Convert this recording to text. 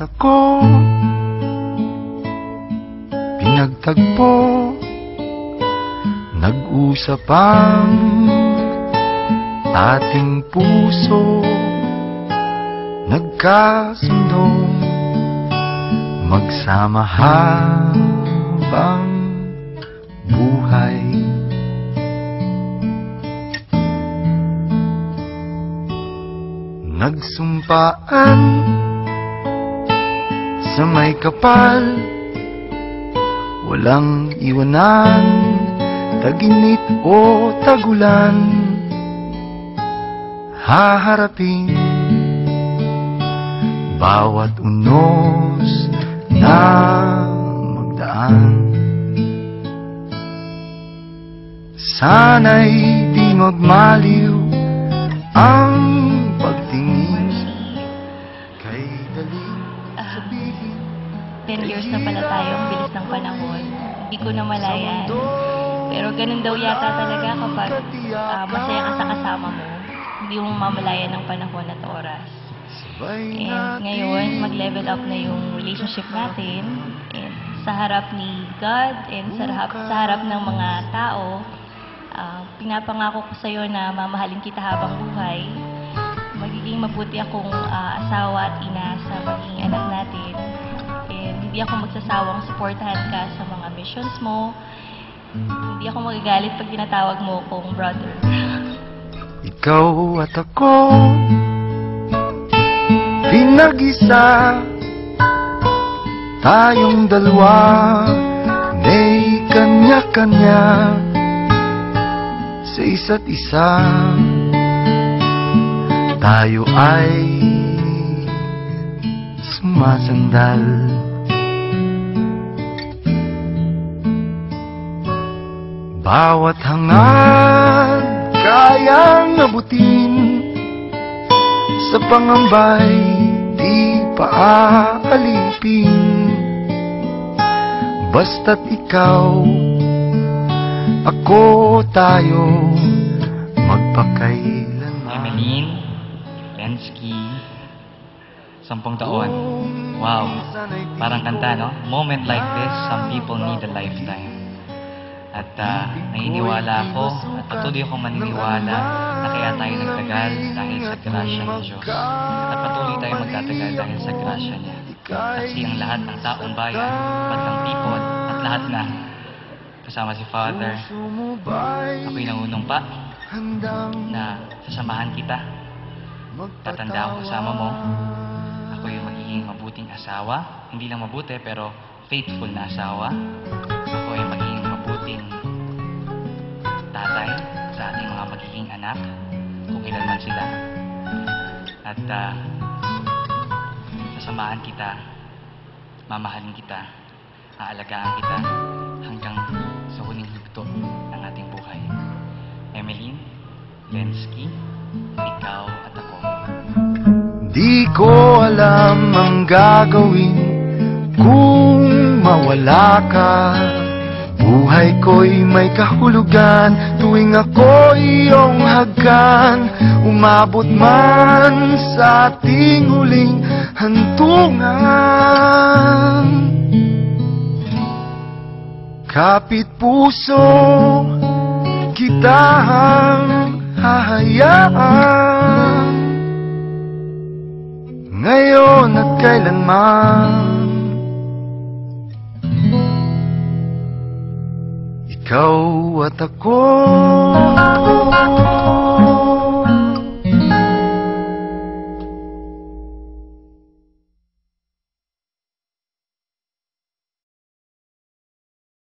ako pinagtagpo, nag-usap ang ating puso, nagkasundong magsama habang buhay. Nagsumpaan sa may kapal, walang iwanan, taginit o tagulan, haharapin bawat unos na magdaan. Sana'y di magmaliw ang pagtingin, kay daling sabihin 10 years na pala tayo, ang bilis ng panahon. Hindi ko na malayan. Pero ganun daw yata talaga kapag masaya ka sa kasama mo. Hindi mo mamalayan ng panahon at oras. And ngayon, mag-level up na yung relationship natin. And sa harap ni God and sa harap ng mga tao, pinapangako ko sa'yo na mamahalin kita habang buhay. Magiging mabuti akong asawa at ina sa magiging anak natin. And hindi ako magsasawang supportahan ka sa mga missions mo. Hindi ako magagalit pag tinatawag mo kong brother. Ikaw at ako, pinag-isa, tayong dalawa, may kanya-kanya sa isa't isa. Tayo ay sumasandal. Bawat hangad kayang abutin, sa pangambay di paaalipin. Basta't ikaw, ako, tayo, magpakailanman. Emeline, Lensky, 10 taon. Wow, parang kanta, no? Moment like this, some people need a lifetime. At naniniwala ako at patuloy akong maniniwala na kaya tayo nagtagal dahil sa grasya ng Diyos. At patuloy tayo magtatagal dahil sa grasya niya. Kasi ang lahat ng taong bayan, batang people, at lahat na kasama si Father, ako'y nangunumpa na sasamahan kita. Tatanda ako kasama mo. Ako'y magiging mabuting asawa. Hindi lang mabuti pero faithful na asawa. Ako'y magiging mabuting tatay sa ating mga magiging anak, kung ilan man sila. At sasamahan kita, mamahalin kita, aalagaan kita hanggang sa huling higto ng ating buhay. Emeline, Lensky, ikaw at ako. Di ko alam ang gagawin kung mawala ka. Buhay ko'y may kahulugan tuwing ako'y iyong hagkan. Umabot man sa ating huling hantungan, kapit puso kitang hahayaan, ngayon at kailanman. Ikaw at ako.